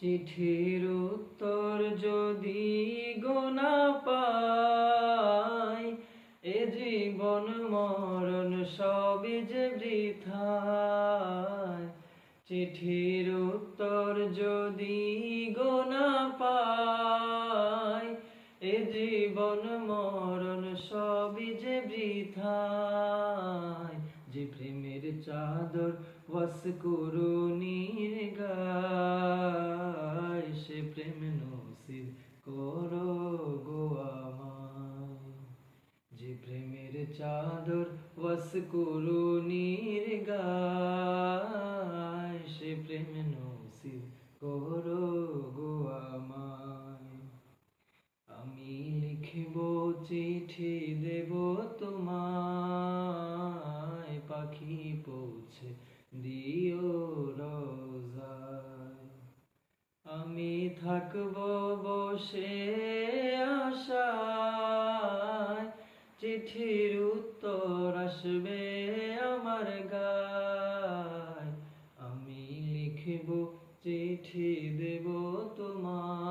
চিঠির উত্তর যদি গোনা পাই, এ জীবন মরণ সবই যে বৃথায়। চিঠির উত্তর যদি গোনা পাই, এ জীবন মরণ সবই যে বৃথায়। যে প্রেমের চাদর ওয়াস করুণীর গায়, সে প্রেম নসিব করো গো আমায়। যে প্রেমের চাদর ওয়াস করুণীর গায়, সে প্রেম নসিব করো গো আমায়। আমি লিখব চিঠি দেব তোমায়, পাখি পৌঁছে দিও রোজায়। আমি থাকব বসে আশায়, চিঠির উত্তর আসবে আমার গায়। আমি লিখব চিঠি দেব তোমায়।